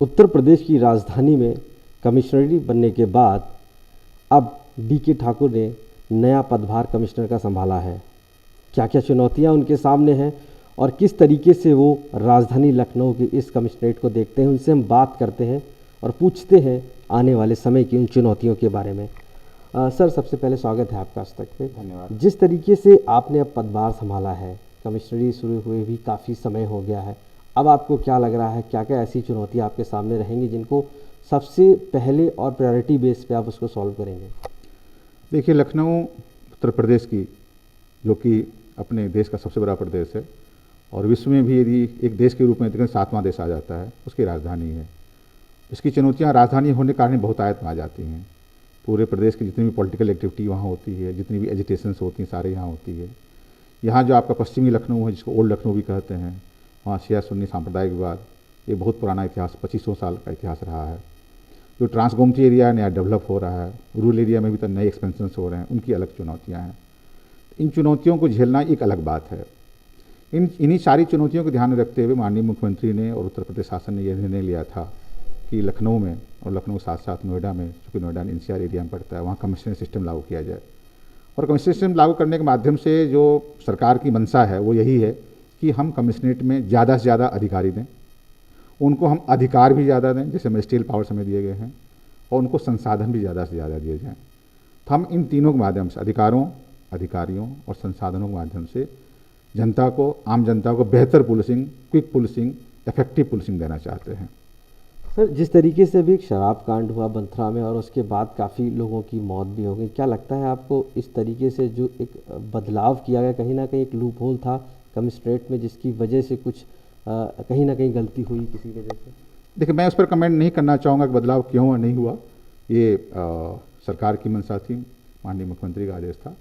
उत्तर प्रदेश की राजधानी में कमिश्नरी बनने के बाद अब डी.के. ठाकुर ने नया पदभार कमिश्नर का संभाला है। क्या क्या चुनौतियां उनके सामने हैं और किस तरीके से वो राजधानी लखनऊ की इस कमिश्नरेट को देखते हैं, उनसे हम बात करते हैं और पूछते हैं आने वाले समय की उन चुनौतियों के बारे में। सर, सबसे पहले स्वागत है आपका आज तक पे। धन्यवाद। जिस तरीके से आपने अब पदभार संभाला है, कमिश्नरी शुरू हुए भी काफ़ी समय हो गया है, अब आपको क्या लग रहा है, क्या क्या ऐसी चुनौतियाँ आपके सामने रहेंगी जिनको सबसे पहले और प्रायोरिटी बेस पे आप उसको सॉल्व करेंगे? देखिए, लखनऊ उत्तर प्रदेश की, जो कि अपने देश का सबसे बड़ा प्रदेश है और विश्व में भी यदि एक देश के रूप में देखिए 7वां देश आ जाता है, उसकी राजधानी है। इसकी चुनौतियाँ राजधानी होने के कारण बहुतायत में आ जाती हैं। पूरे प्रदेश की जितनी भी पॉलिटिकल एक्टिविटी वहाँ होती है, जितनी भी एजिटेशंस होती हैं, सारे यहाँ होती है। यहाँ जो आपका पश्चिमी लखनऊ है, जिसको ओल्ड लखनऊ भी कहते हैं, वहाँ शिया सुन्नी सांप्रदायिक विवाद, ये बहुत पुराना इतिहास, 2500 साल का इतिहास रहा है। जो ट्रांसगोमती एरिया नया डेवलप हो रहा है, रूरल एरिया में भी तो नए एक्सपेंशंस हो रहे हैं, उनकी अलग चुनौतियाँ हैं। इन चुनौतियों को झेलना एक अलग बात है। इन्हीं सारी चुनौतियों को ध्यान में रखते हुए माननीय मुख्यमंत्री ने और उत्तर प्रदेश शासन ने यह निर्णय लिया था कि लखनऊ में और लखनऊ साथ साथ नोएडा में, चूँकि नोएडा एनसीआर एरिया में पड़ता है, वहाँ कमिश्नरी सिस्टम लागू किया जाए। और कमिश्नरी सिस्टम लागू करने के माध्यम से जो सरकार की मंशा है वो यही है कि हम कमिश्नरेट में ज़्यादा से ज़्यादा अधिकारी दें, उनको हम अधिकार भी ज़्यादा दें, जैसे मजिस्ट्रियल पावर्स हमें दिए गए हैं, और उनको संसाधन भी ज़्यादा से ज़्यादा दिए जाएँ। तो हम इन तीनों के माध्यम से, अधिकारियों और संसाधनों के माध्यम से जनता को, आम जनता को बेहतर policing, quick policing, effective policing देना चाहते हैं। सर, जिस तरीके से भी एक शराब कांड हुआ बंथरा में और उसके बाद काफ़ी लोगों की मौत भी हो गई, क्या लगता है आपको इस तरीके से जो एक बदलाव किया गया, कहीं ना कहीं एक लूप होल था कमिश्नरेट में जिसकी वजह से कुछ कहीं ना कहीं गलती हुई किसी वजह से? देखिए, मैं उस पर कमेंट नहीं करना चाहूँगा कि बदलाव क्यों हुआ नहीं हुआ। ये सरकार की मंशा थी, माननीय मुख्यमंत्री का आदेश था।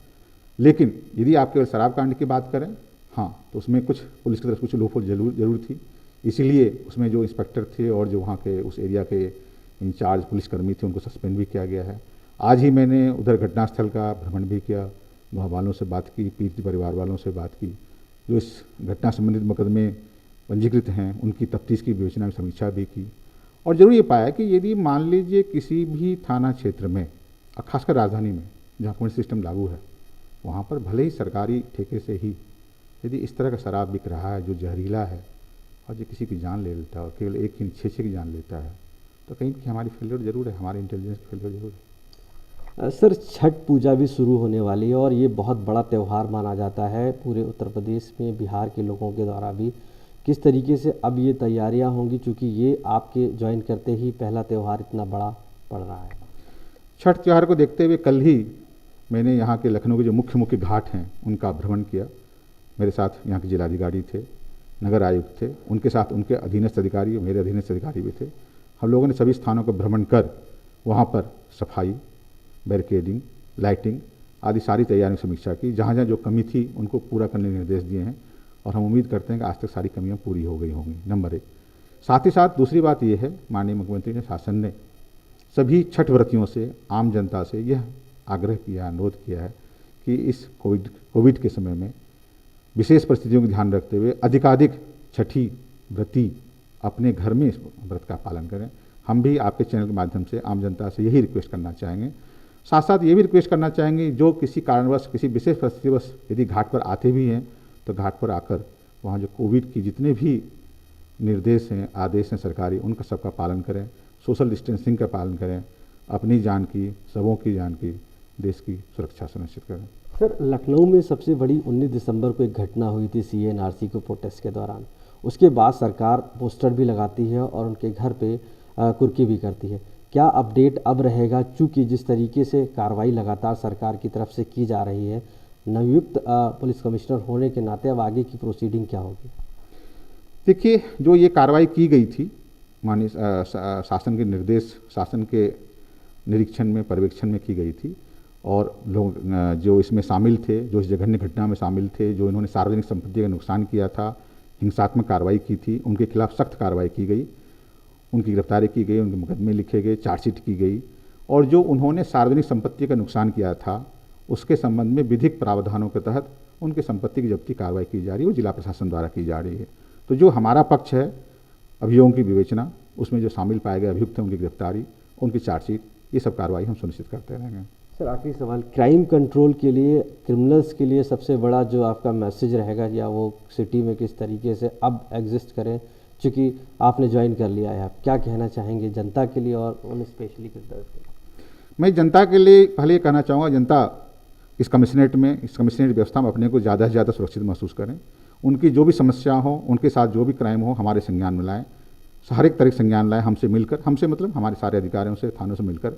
लेकिन यदि आप केवल शराब कांड की बात करें, हाँ, तो उसमें कुछ पुलिस की तरफ कुछ लूप होल जरूर थी। इसीलिए उसमें जो इंस्पेक्टर थे और जो वहाँ के उस एरिया के इंचार्ज पुलिसकर्मी थे, उनको सस्पेंड भी किया गया है। आज ही मैंने उधर घटनास्थल का भ्रमण भी किया, वहाँ वालों से बात की, पीड़ित परिवार वालों से बात की, जो इस घटना संबंधित मुकदमे पंजीकृत हैं, उनकी तफ्तीश की विवेचना में समीक्षा भी की। और जरूर ये पाया कि यदि मान लीजिए किसी भी थाना क्षेत्र में, खासकर राजधानी में जहाँ कमिश्नरी सिस्टम लागू है, वहाँ पर भले ही सरकारी ठेके से ही यदि इस तरह का शराब बिक रहा है जो जहरीला है और जो किसी की जान ले लेता है और केवल एक की 6 की जान लेता है, तो कहीं कि हमारी फेलियर जरूर है, हमारी इंटेलिजेंस की फेलियर जरूर है। सर, छठ पूजा भी शुरू होने वाली है और ये बहुत बड़ा त्यौहार माना जाता है पूरे उत्तर प्रदेश में, बिहार के लोगों के द्वारा भी। किस तरीके से अब ये तैयारियां होंगी, चूँकि ये आपके ज्वाइन करते ही पहला त्यौहार इतना बड़ा पड़ रहा है? छठ त्यौहार को देखते हुए कल ही मैंने यहाँ के लखनऊ के जो मुख्य घाट हैं उनका भ्रमण किया। मेरे साथ यहाँ के जिलाधिकारी थे, नगर आयुक्त थे, उनके साथ उनके अधीनस्थ अधिकारी, मेरे अधीनस्थ अधिकारी भी थे। हम लोगों ने सभी स्थानों को भ्रमण कर वहाँ पर सफाई, बैरिकेडिंग, लाइटिंग आदि सारी तैयारियों की समीक्षा की। जहाँ जहाँ जो कमी थी उनको पूरा करने के निर्देश दिए हैं और हम उम्मीद करते हैं कि आज तक सारी कमियाँ पूरी हो गई होंगी, नंबर 1। साथ ही साथ दूसरी बात ये है, माननीय मुख्यमंत्री ने, शासन ने सभी छठ व्रतियों से, आम जनता से यह आग्रह किया, अनुरोध किया है कि इस कोविड के समय में विशेष परिस्थितियों को ध्यान रखते हुए अधिकाधिक छठी व्रती अपने घर में इस व्रत का पालन करें। हम भी आपके चैनल के माध्यम से आम जनता से यही रिक्वेस्ट करना चाहेंगे। साथ साथ ये भी रिक्वेस्ट करना चाहेंगे, जो किसी कारणवश, किसी विशेष परिस्थितिवश यदि घाट पर आते भी हैं तो घाट पर आकर वहाँ जो कोविड की जितने भी निर्देश हैं, आदेश हैं सरकारी, उनका सबका पालन करें, सोशल डिस्टेंसिंग का पालन करें, अपनी जान की, सबों की जान की, देश की सुरक्षा सुनिश्चित करें। सर, लखनऊ में सबसे बड़ी 19 दिसंबर को एक घटना हुई थी CA/NRC को प्रोटेस्ट के दौरान। उसके बाद सरकार पोस्टर भी लगाती है और उनके घर पे कुर्की भी करती है। क्या अपडेट अब रहेगा, चूँकि जिस तरीके से कार्रवाई लगातार सरकार की तरफ से की जा रही है, नवयुक्त पुलिस कमिश्नर होने के नाते अब आगे की प्रोसीडिंग क्या होगी? देखिए, जो ये कार्रवाई की गई थी माननीय शासन के निर्देश, शासन के निरीक्षण में, पर्यवेक्षण में की गई थी, और लोग जो इसमें शामिल थे, जो इस जघन्य घटना में शामिल थे, जो इन्होंने सार्वजनिक संपत्ति का नुकसान किया था, हिंसात्मक कार्रवाई की थी, उनके खिलाफ सख्त कार्रवाई की गई, उनकी गिरफ्तारी की गई, उनके मुकदमे लिखे गए, चार्जशीट की गई। और जो उन्होंने सार्वजनिक संपत्ति का नुकसान किया था उसके संबंध में विधिक प्रावधानों के तहत उनकी संपत्ति की जब्ती कार्रवाई की जा रही है, वो जिला प्रशासन द्वारा की जा रही है। तो जो हमारा पक्ष है, अभियोगों की विवेचना, उसमें जो शामिल पाए गए अभियुक्त हैं उनकी गिरफ्तारी, उनकी चार्जशीट, ये सब कार्रवाई हम सुनिश्चित करते रहेंगे। सर आखिरी सवाल, क्राइम कंट्रोल के लिए, क्रिमिनल्स के लिए सबसे बड़ा जो आपका मैसेज रहेगा, या वो सिटी में किस तरीके से अब एग्जिस्ट करें, चूँकि आपने ज्वाइन कर लिया है, आप क्या कहना चाहेंगे जनता के लिए और उन स्पेशली क्रिमिनल्स के लिए? मैं जनता के लिए पहले ये कहना चाहूँगा, जनता इस कमिश्नरेट व्यवस्था में अपने को ज़्यादा से ज़्यादा सुरक्षित महसूस करें। उनकी जो भी समस्या हो, उनके साथ जो भी क्राइम हो, हमारे संज्ञान में लाएँ, हर एक तरह के संज्ञान लाएँ, हमसे मिलकर, हमसे मतलब हमारे सारे अधिकारियों से, थानों से मिलकर,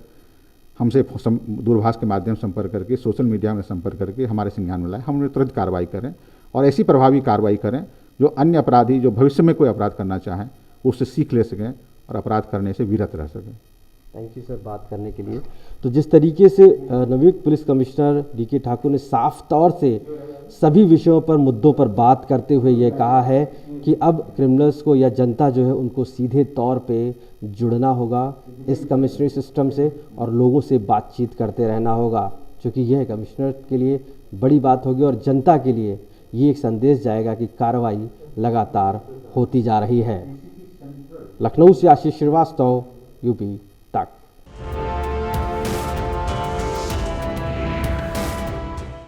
हमसे दूरभाष के माध्यम से संपर्क करके, सोशल मीडिया में संपर्क करके हमारे संज्ञान में लाएँ, हम उन्हें तुरंत कार्रवाई करें और ऐसी प्रभावी कार्रवाई करें जो अन्य अपराधी जो भविष्य में कोई अपराध करना चाहें उससे सीख ले सकें और अपराध करने से विरत रह सकें। थैंक यू सर बात करने के लिए। तो जिस तरीके से नवनियुक्त पुलिस कमिश्नर डी.के. ठाकुर ने साफ तौर से सभी विषयों पर, मुद्दों पर बात करते हुए ये कहा है कि अब क्रिमिनल्स को या जनता जो है उनको सीधे तौर पे जुड़ना होगा इस कमिश्नरी सिस्टम से और लोगों से बातचीत करते रहना होगा, क्योंकि यह कमिश्नर के लिए बड़ी बात होगी और जनता के लिए ये एक संदेश जाएगा कि कार्रवाई लगातार होती जा रही है। लखनऊ से आशीष श्रीवास्तव, यूपी तक।